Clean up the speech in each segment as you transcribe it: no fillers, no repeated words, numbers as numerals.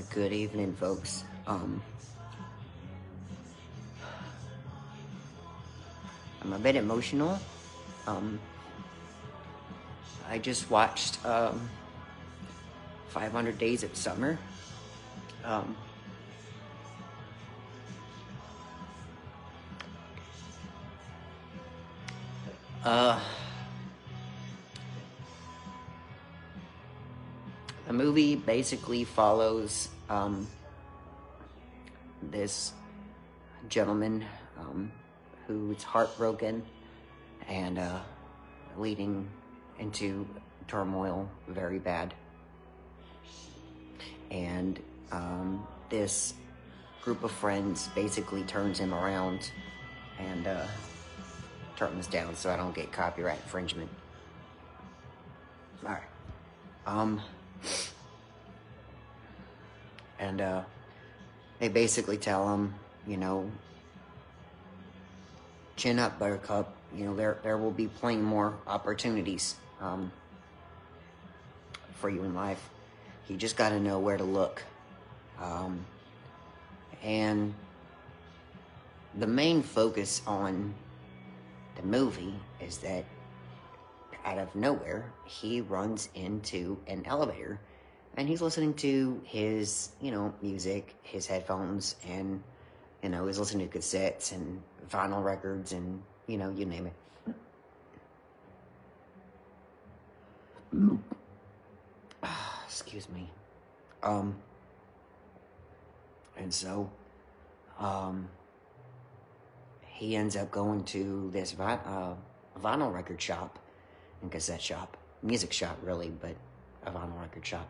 Good evening, folks. I'm a bit emotional. Um, I just watched 500 Days of Summer. Um, uh, the movie basically follows this gentleman who's heartbroken and leading into turmoil very bad. And this group of friends basically turns him around and turn this down so I don't get copyright infringement. Alright. And they basically tell him, chin up, Buttercup. There will be plenty more opportunities for you in life. You just got to know where to look. And the main focus on the movie is that out of nowhere, he runs into an elevator and he's listening to his, music, his headphones, and, he's listening to cassettes and vinyl records and, you name it. Excuse me. And so, he ends up going to this vinyl record shop and cassette shop. Music shop, really, but a vinyl record shop.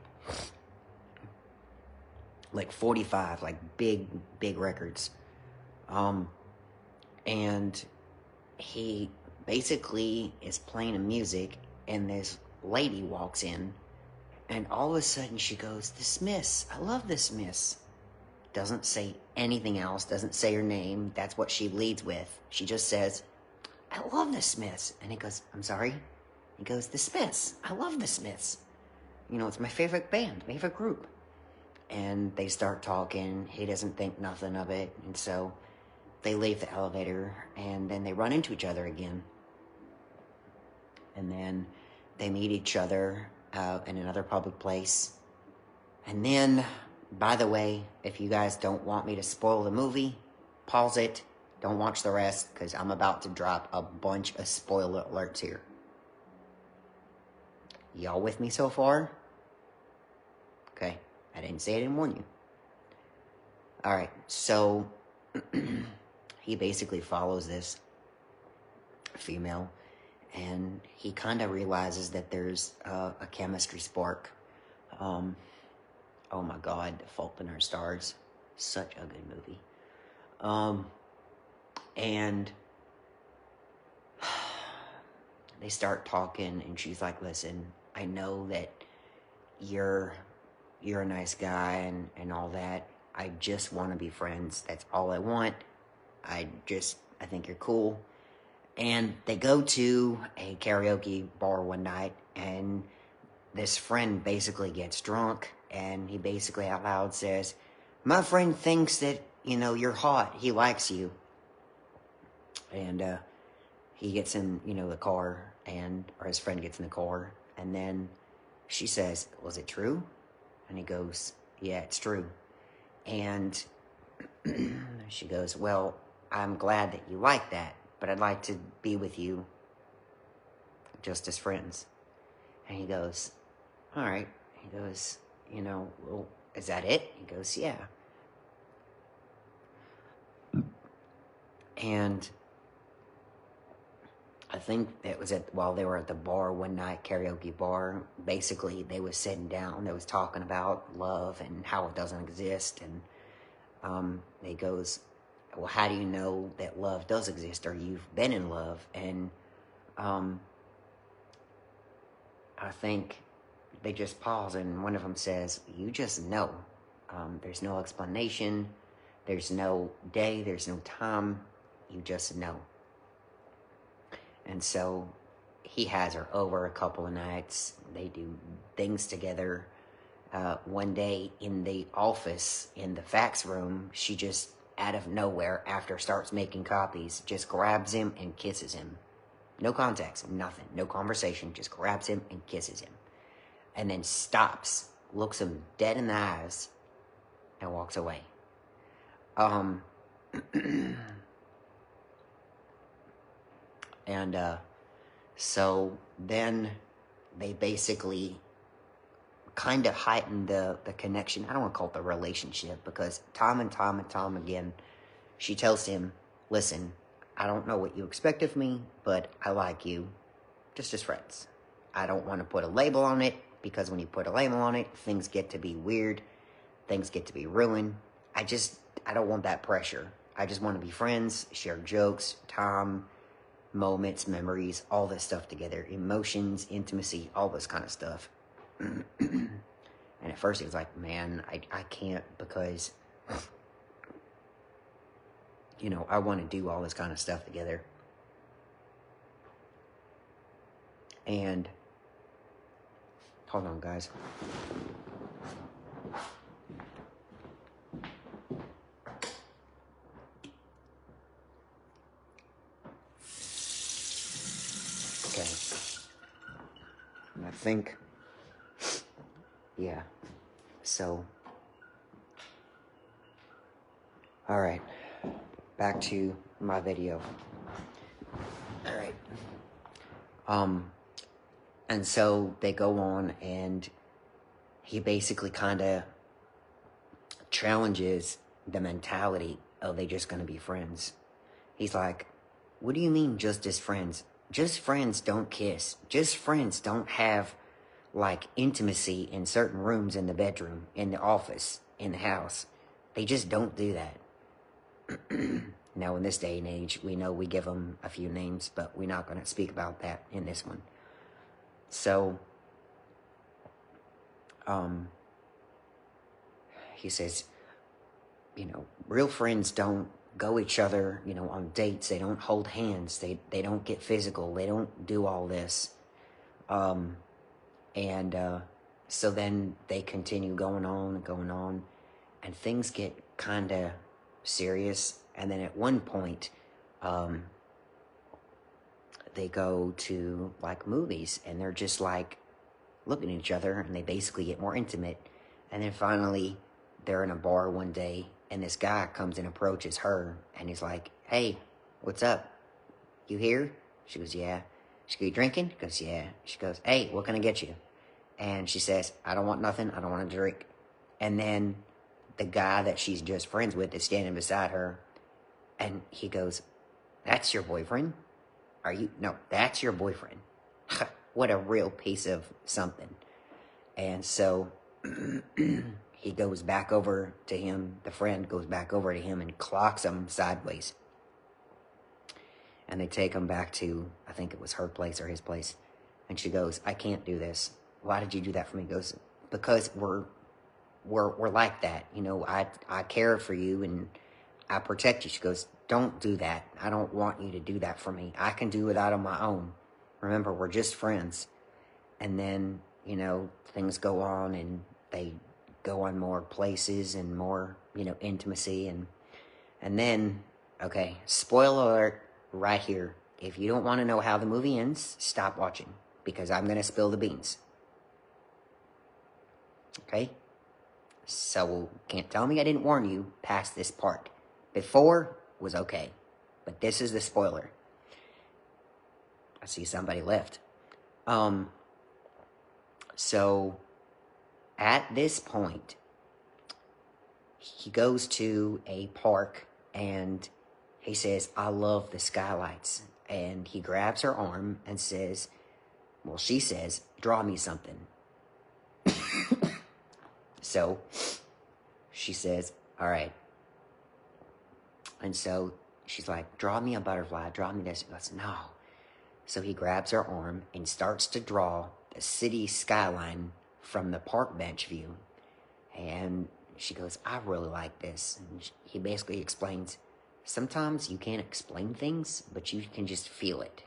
Like 45, like big records. And he basically is playing the music, and this lady walks in, and all of a sudden she goes, "The Smiths, I love the Smiths." Doesn't say anything else, doesn't say her name. That's what she leads with. She just says, "I love the Smiths." And he goes, "I'm sorry?" He goes, "The Smiths, I love the Smiths. It's my favorite band, favorite group." And they start talking. He doesn't think nothing of it. And so they leave the elevator, and then they run into each other again. And then they meet each other in another public place. And then, by the way, if you guys don't want me to spoil the movie, pause it. Don't watch the rest, because I'm about to drop a bunch of spoiler alerts here. Y'all with me so far? Okay, I didn't say I didn't warn you. Alright, so he basically follows this female, and he kind of realizes that there's a chemistry spark. Oh my God, Fault in Our Stars. Such a good movie. And they start talking, and she's like, "Listen, I know that you're a nice guy and all that. I just want to be friends. That's all I want. I think you're cool." And they go to a karaoke bar one night, and this friend basically gets drunk, and he basically out loud says, "My friend thinks that, you're hot. He likes you." And he gets in, the car, or his friend gets in the car, and then she says, "Was it true?" And he goes, "Yeah, it's true." And she goes, "Well, I'm glad that you like that, but I'd like to be with you just as friends." And he goes, "All right." He goes, "Well, is that it?" He goes, "Yeah." And I think it was while they were at the bar one night, karaoke bar, basically they was sitting down, they was talking about love and how it doesn't exist, and he goes, "Well, how do you know that love does exist, or you've been in love?" And I think they just pause, and one of them says, "You just know. There's no explanation, there's no day, there's no time, you just know." And so he has her over a couple of nights. They do things together. one day in the office, in the fax room, she just, out of nowhere, after starts making copies, just grabs him and kisses him. No context, nothing, no conversation, just grabs him and kisses him. And then stops, looks him dead in the eyes, and walks away. And so then they basically kind of heighten the connection. I don't want to call it the relationship, because time and time again, she tells him, listen, I don't know what you expect of me, but I like you just as friends. I don't want to put a label on it, because when you put a label on it, things get to be weird. Things get to be ruined. I don't want that pressure. I just want to be friends, share jokes, time, moments, memories, all this stuff together. Emotions, intimacy, all this kind of stuff. And at first he was like, man, I can't, because, you know, I want to do all this kind of stuff together. And, hold on, guys. Okay. I think, yeah. So, all right. Back to my video. All right. And so they go on, and he basically kind of challenges the mentality of they just going to be friends. He's like, what do you mean just as friends? Just friends don't kiss. Just friends don't have, like, intimacy in certain rooms in the bedroom, in the office, in the house. They just don't do that. Now, in this day and age, we know we give them a few names, but we're not going to speak about that in this one. So, he says, you know, real friends don't go each other, you know, on dates. They don't hold hands. They don't get physical. They don't do all this. So then they continue going on, and things get kind of serious. And then at one point, they go to, like, movies, and they're just, like, looking at each other, and they basically get more intimate. And then finally, they're in a bar one day, and this guy comes and approaches her, and he's like, hey, what's up? You here? She goes, yeah. She goes, you drinking? He goes, yeah. She goes, hey, what can I get you? And she says, I don't want nothing. I don't want to drink. And then the guy that she's just friends with is standing beside her, and he goes, that's your boyfriend? Are you? No, that's your boyfriend. What a real piece of something. And so he goes back over to him, the friend goes back over to him and clocks him sideways. And they take him back to, I think it was her place or his place. And she goes, I can't do this. Why did you do that for me? He goes, because we're like that. You know, I care for you and I protect you. She goes, don't do that. I don't want you to do that for me. I can do it out on my own. Remember, we're just friends. And then, you know, things go on, and they go on more places and more, you know, intimacy. And then, okay, spoiler alert right here. If you don't want to know how the movie ends, stop watching, because I'm going to spill the beans. Okay? So, can't tell me I didn't warn you past this part. Before was okay, but this is the spoiler. I see somebody left. So, at this point, he goes to a park, and he says, I love the skylights. And he grabs her arm and says, well, she says, draw me something. So, she says, all right. And so, she's like, draw me a butterfly, draw me this. He goes, no. So he grabs her arm and starts to draw the city skyline from the park bench view. And she goes, I really like this. And he basically explains, sometimes you can't explain things, but you can just feel it.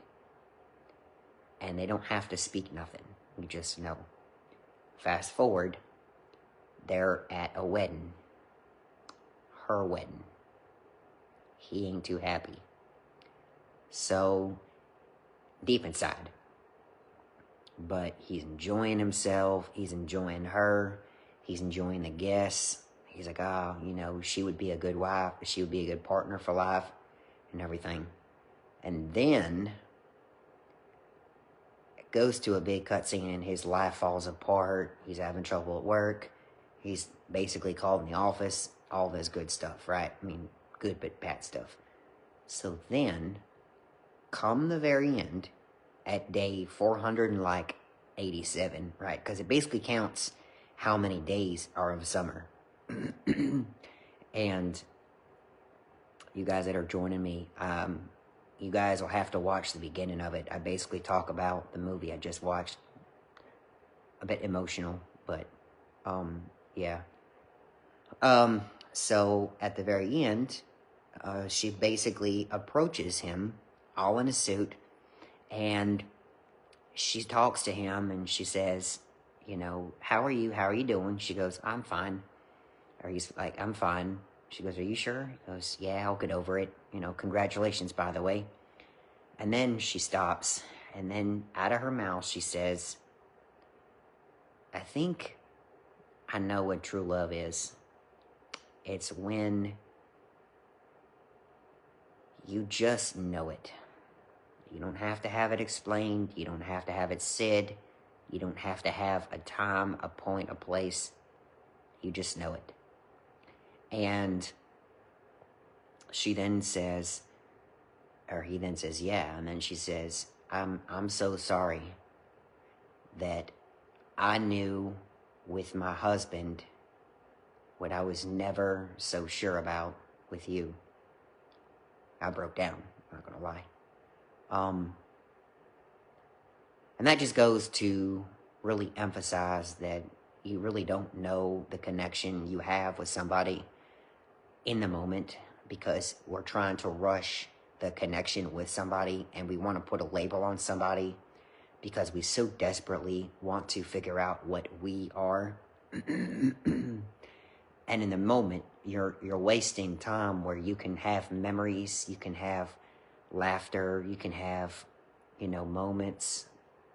And they don't have to speak nothing. You just know. Fast forward, they're at a wedding. Her wedding. He ain't too happy. So, deep inside. But he's enjoying himself. He's enjoying her. He's enjoying the guests. He's like, oh, you know, she would be a good wife. She would be a good partner for life and everything. And then it goes to a big cutscene and his life falls apart. He's having trouble at work. He's basically called in the office. All this good stuff, right? I mean, good but bad stuff. So then, come the very end, at day 487, right? Because it basically counts how many days are of summer. And you guys that are joining me, you guys will have to watch the beginning of it. I basically talk about the movie I just watched. A bit emotional, but yeah. So at the very end, she basically approaches him all in a suit, and she talks to him and she says, you know, how are you? How are you doing? She goes, I'm fine. Or he's like, I'm fine. She goes, are you sure? He goes, yeah, I'll get over it. You know, congratulations, by the way. And then she stops, and then out of her mouth, she says, I think I know what true love is. It's when you just know it. You don't have to have it explained. You don't have to have it said. You don't have to have a time, a point, a place. You just know it. And she then says, or he then says, yeah. And then she says, I'm so sorry that I knew with my husband what I was never so sure about with you. I broke down, I'm not gonna lie. And that just goes to really emphasize that you really don't know the connection you have with somebody in the moment, because we're trying to rush the connection with somebody and we want to put a label on somebody because we so desperately want to figure out what we are. And in the moment, you're wasting time where you can have memories, you can have laughter, you can have, you know, moments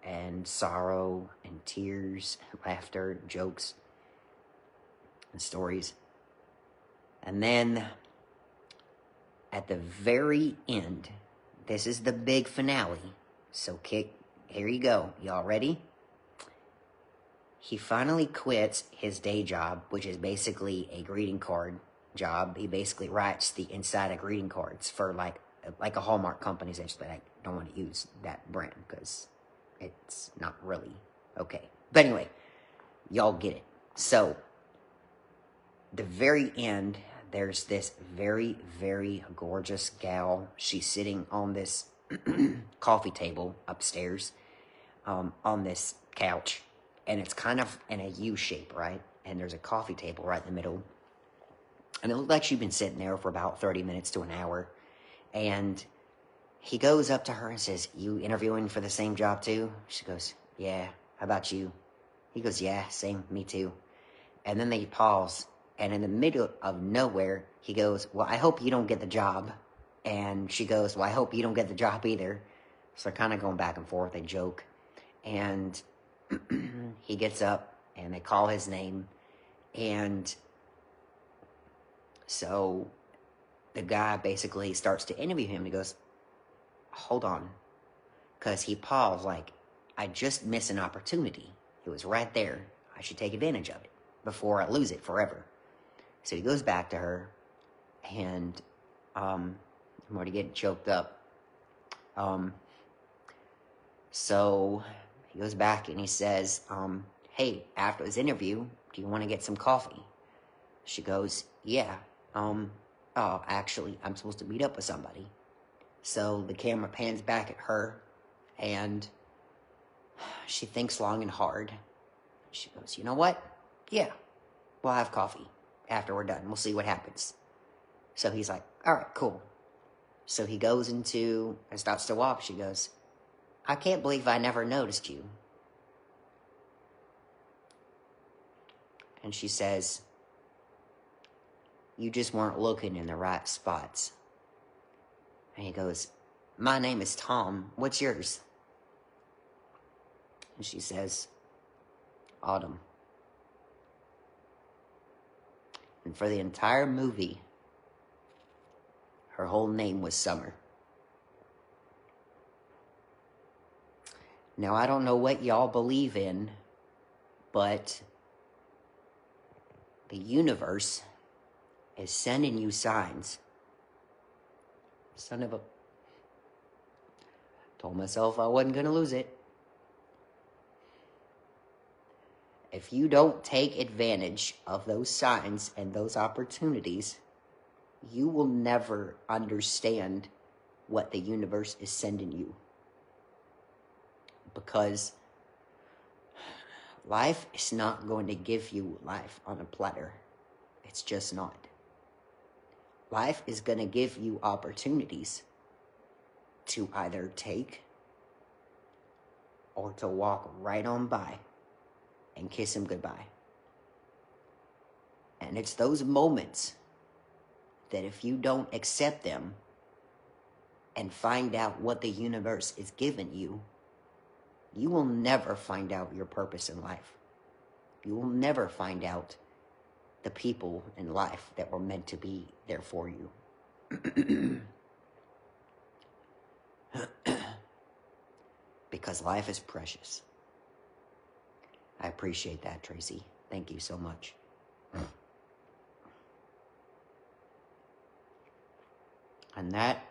and sorrow and tears, laughter, jokes, and stories. And then at the very end, this is the big finale. So here you go. Y'all ready? He finally quits his day job, which is basically a greeting card job. He basically writes the inside of greeting cards for like a Hallmark company, essentially. I don't want to use that brand because it's not really okay. But anyway, y'all get it. So, the very end, there's this very, very gorgeous gal. She's sitting on this coffee table upstairs, on this couch. And it's kind of in a U shape, right? And there's a coffee table right in the middle. And it looked like she'd been sitting there for about 30 minutes to an hour. And he goes up to her and says, you interviewing for the same job too? She goes, yeah, how about you? He goes, yeah, same, me too. And then they pause. And in the middle of nowhere, he goes, well, I hope you don't get the job. And she goes, well, I hope you don't get the job either. So they're kind of going back and forth. They joke. And he gets up and they call his name, and so the guy basically starts to interview him. He goes, hold on, because he paused like, I just missed an opportunity. It was right there. I should take advantage of it before I lose it forever. So he goes back to her, and I'm already getting choked up. So he goes back and he says, hey, after this interview, do you want to get some coffee? She goes, yeah. Oh, actually, I'm supposed to meet up with somebody. So the camera pans back at her, and she thinks long and hard. She goes, you know what? Yeah, we'll have coffee after we're done. We'll see what happens. So he's like, all right, cool. So he goes into and starts to walk. She goes, I can't believe I never noticed you. And she says, you just weren't looking in the right spots. And he goes, my name is Tom. What's yours? And she says, Autumn. And for the entire movie, her whole name was Summer. Now, I don't know what y'all believe in, but the universe is sending you signs. Son of a... Told myself I wasn't going to lose it. If you don't take advantage of those signs and those opportunities, you will never understand what the universe is sending you. Because life is not going to give you life on a platter. It's just not. Life is going to give you opportunities to either take or to walk right on by and kiss him goodbye. And it's those moments that if you don't accept them and find out what the universe is giving you, you will never find out your purpose in life. You will never find out the people in life that were meant to be there for you. Because life is precious. I appreciate that, Tracy. Thank you so much. And that,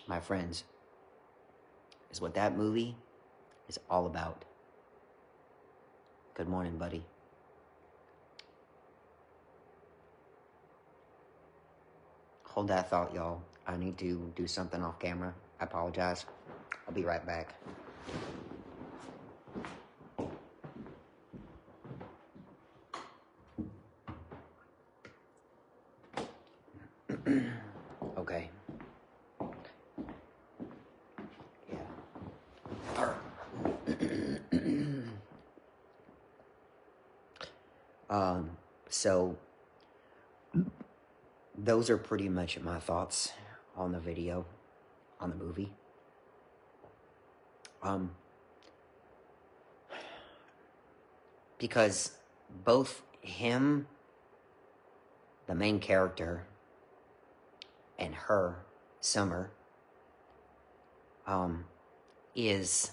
my friends, is what that movie is all about. Good morning, buddy. Hold that thought, y'all. I need to do something off camera. I apologize. I'll be right back. Okay. So those are pretty much my thoughts on the video, on the movie. Because both him, the main character, and her, Summer, is,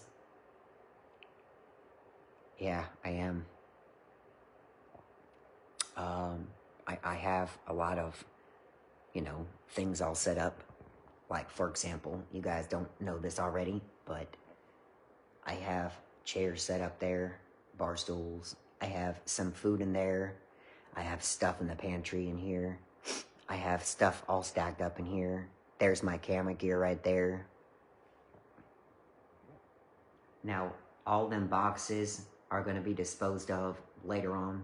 yeah, I am. I have a lot of, things all set up. Like, for example, you guys don't know this already, but I have chairs set up there, bar stools. I have some food in there. I have stuff in the pantry in here. I have stuff all stacked up in here. There's my camera gear right there. Now, all them boxes are going to be disposed of later on.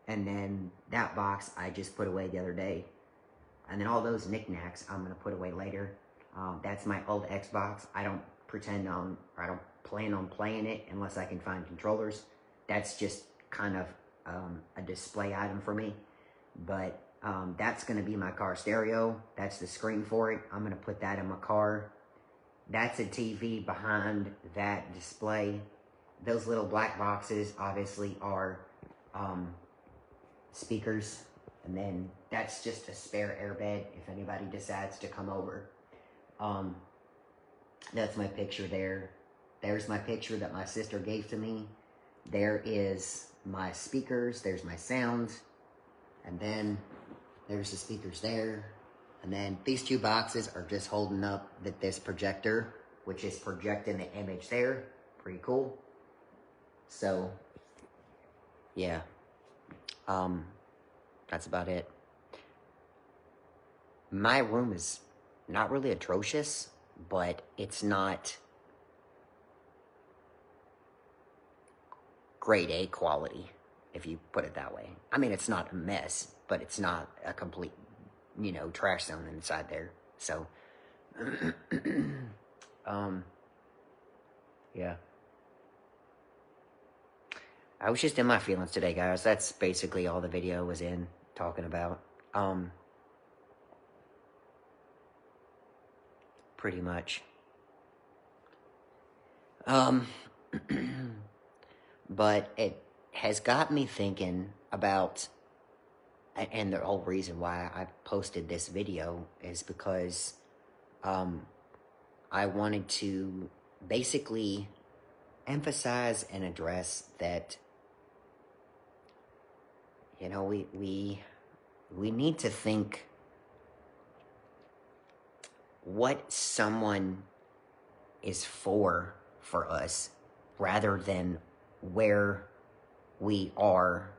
And then that box I just put away the other day. And then all those knickknacks I'm going to put away later. That's my old Xbox. I don't plan on playing it unless I can find controllers. That's just kind of a display item for me. But that's going to be my car stereo. That's the screen for it. I'm going to put that in my car. That's a TV behind that display. Those little black boxes obviously are speakers. And then that's just a spare airbed if anybody decides to come over. That's my picture there. There's my picture that my sister gave to me. There is my speakers. There's my sound. And then there's the speakers there. And then these two boxes are just holding up this projector, which is projecting the image there. Pretty cool. So, yeah. That's about it. My room is not really atrocious, but it's not grade A quality, if you put it that way. I mean, it's not a mess, but it's not a complete, trash zone inside there. So, yeah. I was just in my feelings today, guys. That's basically all the video was in talking about. Pretty much. But it has got me thinking about, and the whole reason why I posted this video is because I wanted to basically emphasize and address that, you know, we need to think what someone is for us rather than where we are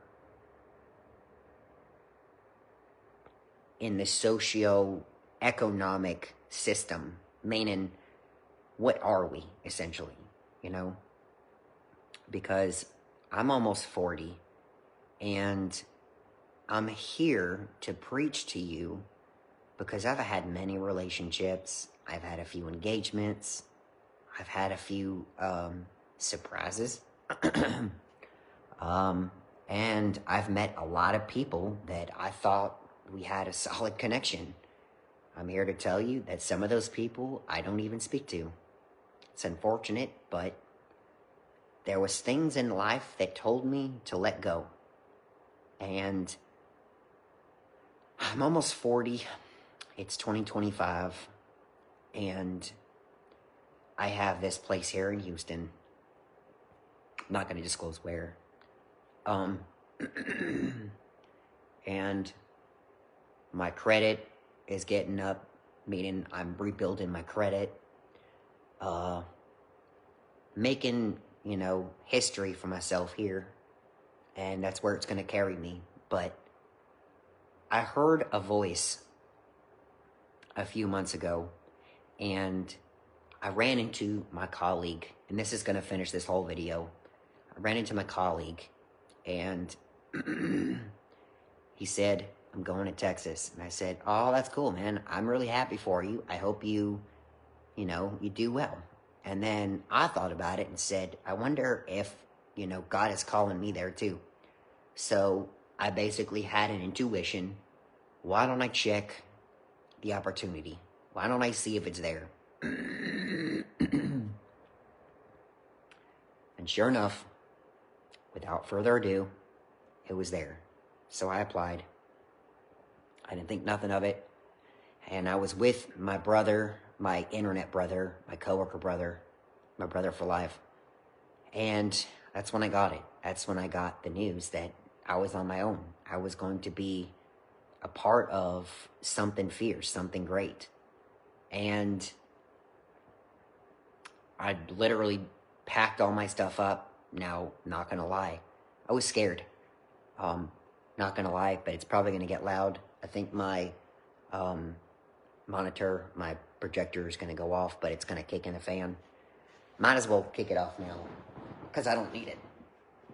in the socio-economic system, meaning what are we essentially, you know? Because I'm almost 40 and I'm here to preach to you because I've had many relationships, I've had a few engagements, I've had a few surprises, and I've met a lot of people that I thought we had a solid connection. I'm here to tell you that some of those people I don't even speak to. It's unfortunate, but there was things in life that told me to let go. And I'm almost 40. It's 2025. And I have this place here in Houston. I'm not going to disclose where. And my credit is getting up, meaning I'm rebuilding my credit. Making, you know, history for myself here. And that's where it's going to carry me. But I heard a voice a few months ago, and I ran into my colleague, and this is going to finish this whole video. I ran into my colleague, and he said, I'm going to Texas. And I said, oh, that's cool, man. I'm really happy for you. I hope you know, you do well. And then I thought about it and said, I wonder if, you know, God is calling me there too. So I basically had an intuition. Why don't I check the opportunity? Why don't I see if it's there? And sure enough, without further ado, it was there. So I applied. I didn't think nothing of it. And I was with my brother, my internet brother, my coworker brother, my brother for life. And that's when I got it. That's when I got the news that I was on my own. I was going to be a part of something fierce, something great. And I literally packed all my stuff up. Now, not gonna lie, I was scared. Not gonna lie, but it's probably gonna get loud. I think my monitor, my projector is gonna go off, but it's gonna kick in the fan. Might as well kick it off now, because I don't need it.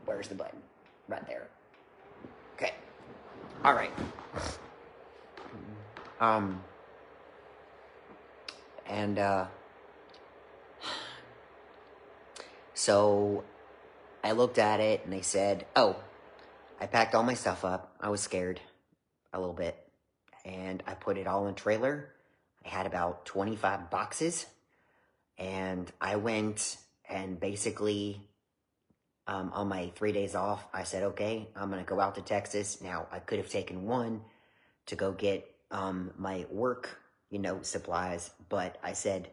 Where's the button? Right there. Okay. All right. So I looked at it and they said, oh, I packed all my stuff up. I was scared a little bit. And I put it all in a trailer. I had about 25 boxes. And I went and basically, on my 3 days off, I said, okay, I'm going to go out to Texas. Now, I could have taken one to go get my work, you know, supplies. But I said,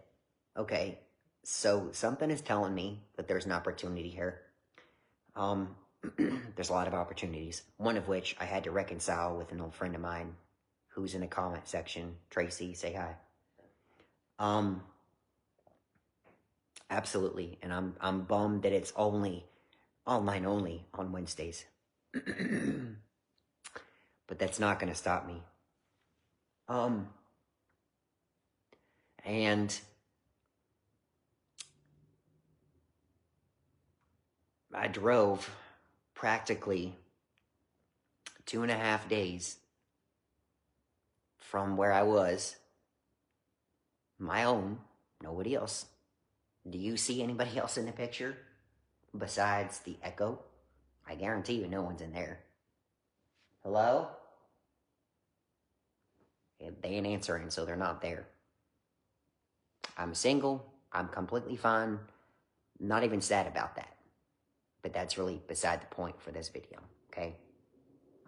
okay, so something is telling me that there's an opportunity here. There's a lot of opportunities. One of which I had to reconcile with an old friend of mine who's in the comment section. Tracy, say hi. Absolutely. And I'm bummed that it's only online only on Wednesdays. But that's not going to stop me. And I drove practically 2.5 days from where I was, my own, nobody else. Do you see anybody else in the picture besides the echo? I guarantee you no one's in there. Hello? They ain't answering, so they're not there. I'm single. I'm completely fine. Not even sad about that. But that's really beside the point for this video, okay?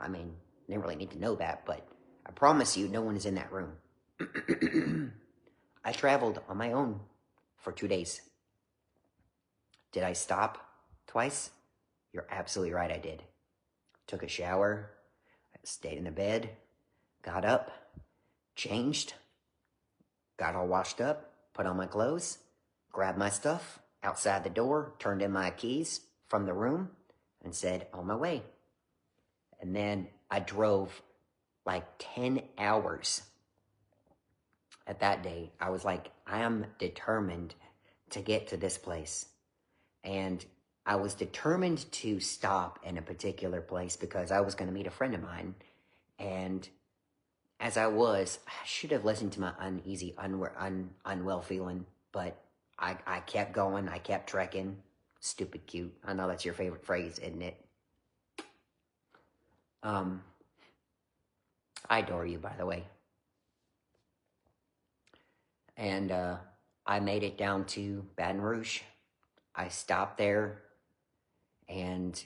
I mean, they didn't really need to know that, but I promise you no one is in that room. I traveled on my own for 2 days. Did I stop twice? You're absolutely right, I did. Took a shower, stayed in the bed, got up, changed, got all washed up, put on my clothes, grabbed my stuff outside the door, turned in my keys from the room, and said, on my way. And then I drove like 10 hours. At that day, I was like, I am determined to get to this place. And I was determined to stop in a particular place because I was going to meet a friend of mine. And as I should have listened to my uneasy, unwell feeling, but I kept going. I kept trekking. Stupid cute. I know that's your favorite phrase, isn't it? I adore you, by the way. And I made it down to Baton Rouge. I stopped there, and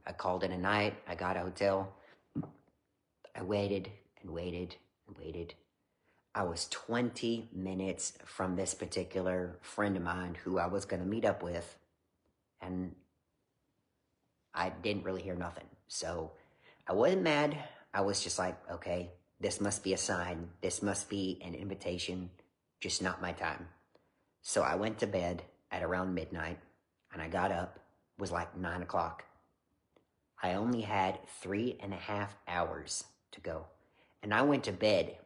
I called it a night. I got a hotel. I waited and waited and waited. I was 20 minutes from this particular friend of mine who I was going to meet up with, and I didn't really hear nothing. So I wasn't mad. I was just like, okay, this must be a sign. This must be an invitation, just not my time. So I went to bed at around midnight, and I got up. It was like 9 o'clock. I only had 3.5 hours to go. And I went to bed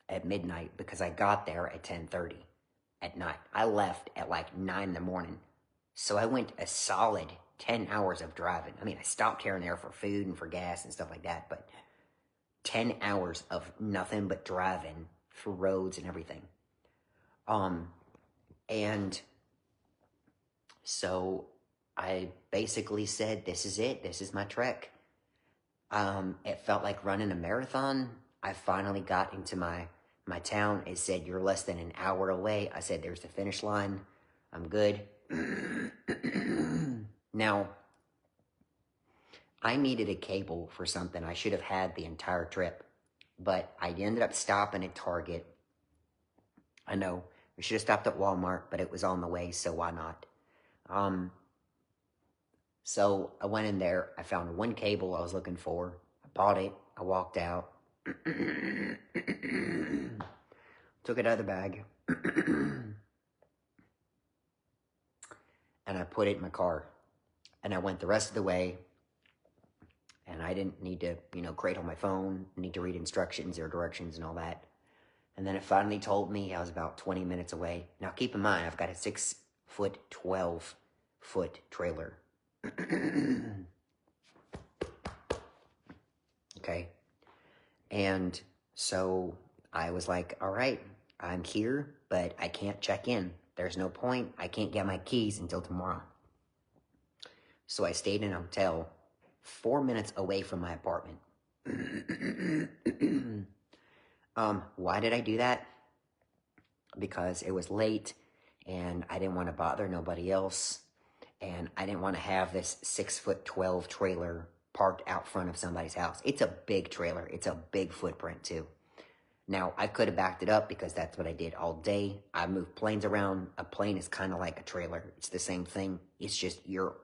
at midnight because I got there at 10:30 at night. I left at like 9 in the morning. So I went a solid 10 hours of driving. I mean, I stopped here and there for food and for gas and stuff like that, but 10 hours of nothing but driving through roads and everything. And so I basically said, this is it. This is my trek. It felt like running a marathon. I finally got into my town. It said, you're less than an hour away. I said, there's the finish line. I'm good. Now, I needed a cable for something. I should have had the entire trip, but I ended up stopping at Target. I know, we should have stopped at Walmart, but it was on the way, so why not? So I went in there. I found one cable I was looking for. I bought it. I walked out. Took it out of the bag. And I put it in my car. And I went the rest of the way. And I didn't need to, cradle my phone, need to read instructions or directions and all that. And then it finally told me I was about 20 minutes away. Now keep in mind, I've got a 6-foot, 12-foot trailer. Okay. And so I was like, all right, I'm here, but I can't check in. There's no point. I can't get my keys until tomorrow. So I stayed in a hotel 4 minutes away from my apartment. Why did I do that? Because it was late and I didn't want to bother nobody else. And I didn't want to have this 6'12" trailer parked out front of somebody's house. It's a big trailer. It's a big footprint too. Now, I could have backed it up because that's what I did all day. I moved planes around. A plane is kind of like a trailer. It's the same thing. It's just you're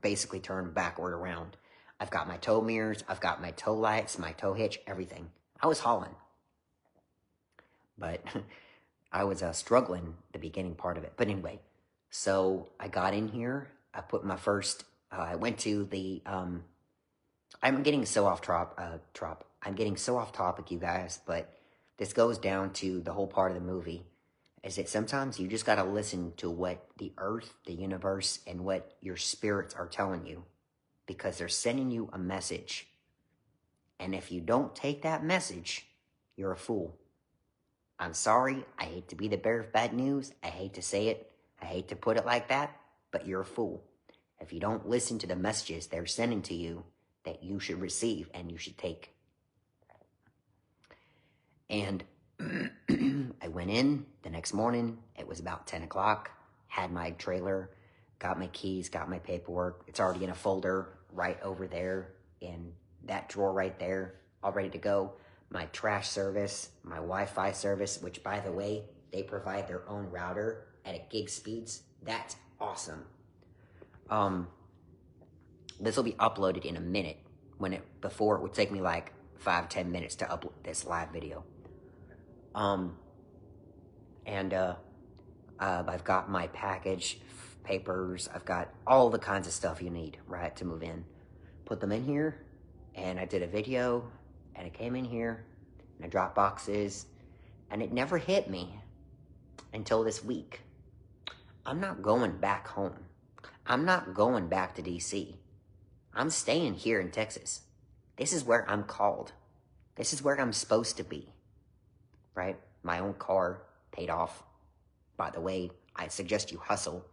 basically turned backward around. I've got my tow mirrors. I've got my tow lights, my tow hitch, everything. I was hauling. But I was struggling the beginning part of it. But anyway, so I got in here. I put my first, I went to the, I'm getting so off I'm getting so off topic, you guys, but this goes down to the whole part of the movie, is that sometimes you just got to listen to what the earth, the universe, and what your spirits are telling you, because they're sending you a message. And if you don't take that message, you're a fool. I'm sorry. I hate to be the bearer of bad news. I hate to say it. I hate to put it like that, but you're a fool. If you don't listen to the messages they're sending to you that you should receive and you should take. And I went in the next morning. It was about 10 o'clock. Had my trailer, got my keys, got my paperwork. It's already in a folder right over there in that drawer right there, all ready to go. My trash service, my Wi-Fi service, which, by the way, they provide their own router at a gig speeds. That's awesome. This will be uploaded in a minute. Before it would take me like 5-10 minutes to upload this live video. I've got my package papers. I've got all the kinds of stuff you need, right, to move in. Put them in here, and I did a video, and it came in here, and I dropped boxes, and it never hit me until this week. I'm not going back home. I'm not going back to DC. I'm staying here in Texas. This is where I'm called. This is where I'm supposed to be, right? My own car paid off. By the way, I suggest you hustle.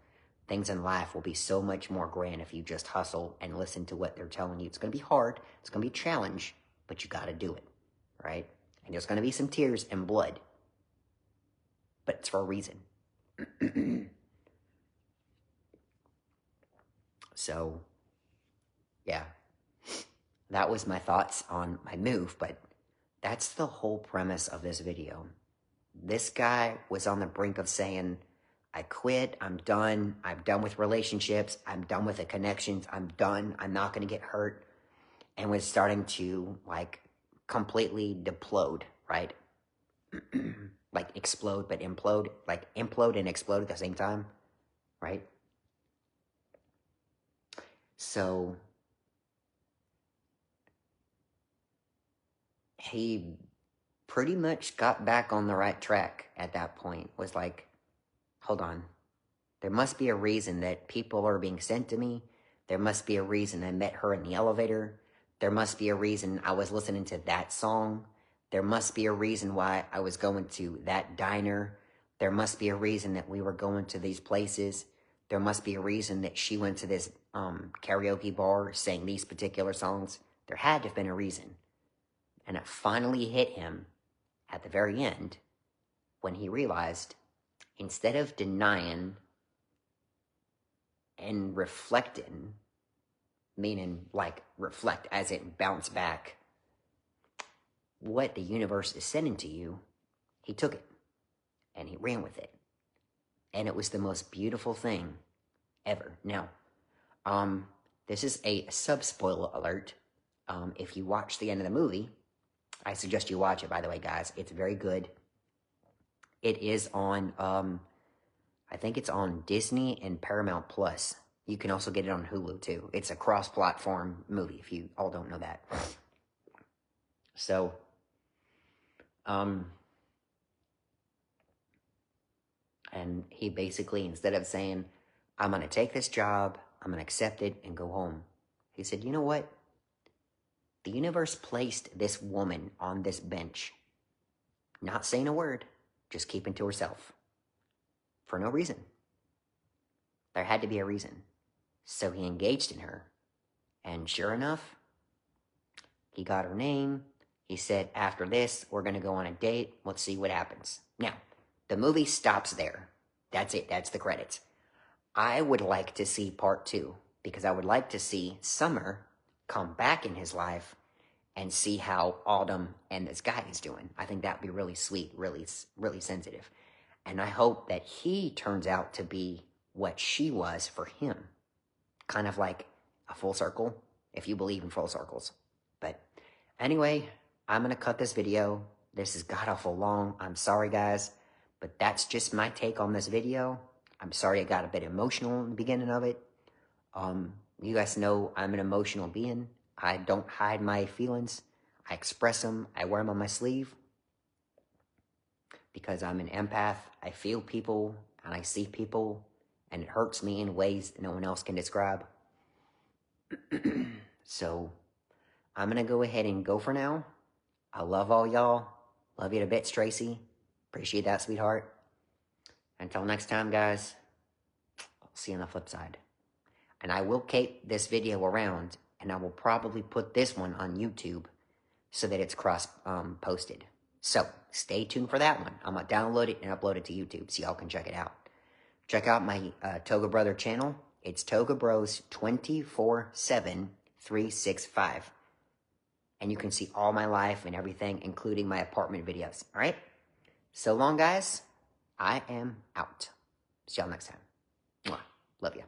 Things in life will be so much more grand if you just hustle and listen to what they're telling you. It's going to be hard. It's going to be a challenge, but you got to do it, right? And there's going to be some tears and blood, but it's for a reason. So, yeah, that was my thoughts on my move, but that's the whole premise of this video. This guy was on the brink of saying, I quit, I'm done with relationships, I'm done with the connections, I'm done, I'm not going to get hurt, and was starting to, like, completely deplode, right? Like, explode, but implode, like, implode and explode at the same time, right? So, he pretty much got back on the right track at that point. Was like, hold on, there must be a reason that people are being sent to me. There must be a reason I met her in the elevator. There must be a reason I was listening to that song. There must be a reason why I was going to that diner. There must be a reason that we were going to these places. There must be a reason that she went to this karaoke bar, sang these particular songs. There had to have been a reason. And it finally hit him at the very end when he realized, instead of denying and reflecting, meaning like reflect as in bounce back, what the universe is sending to you, he took it and he ran with it. And it was the most beautiful thing ever. Now, this is a sub-spoiler alert. If you watch the end of the movie, I suggest you watch it, by the way, guys. It's very good. It is on, I think it's on Disney and Paramount Plus. You can also get it on Hulu, too. It's a cross-platform movie, if you all don't know that. So, and he basically, instead of saying, I'm going to take this job, I'm going to accept it and go home, he said, you know what? The universe placed this woman on this bench, not saying a word, just keeping to herself, for no reason. There had to be a reason. So he engaged in her, and sure enough, he got her name. He said, after this, we're going to go on a date. Let's see what happens. Now, the movie stops there. That's it. That's the credits. I would like to see part 2, because I would like to see Summer come back in his life and see how Autumn and this guy is doing. I think that'd be really sweet, really, really sensitive. And I hope that he turns out to be what she was for him. Kind of like a full circle, if you believe in full circles. But anyway, I'm going to cut this video. This has got awful long. I'm sorry, guys. But that's just my take on this video. I'm sorry I got a bit emotional in the beginning of it. You guys know I'm an emotional being. I don't hide my feelings. I express them. I wear them on my sleeve. Because I'm an empath. I feel people and I see people. And it hurts me in ways that no one else can describe. So, I'm going to go ahead and go for now. I love all y'all. Love you to bits, Tracy. Appreciate that, sweetheart. Until next time, guys. I'll see you on the flip side. And I will keep this video around, and I will probably put this one on YouTube so that it's cross-posted. So, stay tuned for that one. I'm going to download it and upload it to YouTube so y'all can check it out. Check out my ToGA Brother channel. It's ToGA Bros 24/7 365. And you can see all my life and everything, including my apartment videos. All right? So long, guys. I am out. See y'all next time. Mwah. Love you.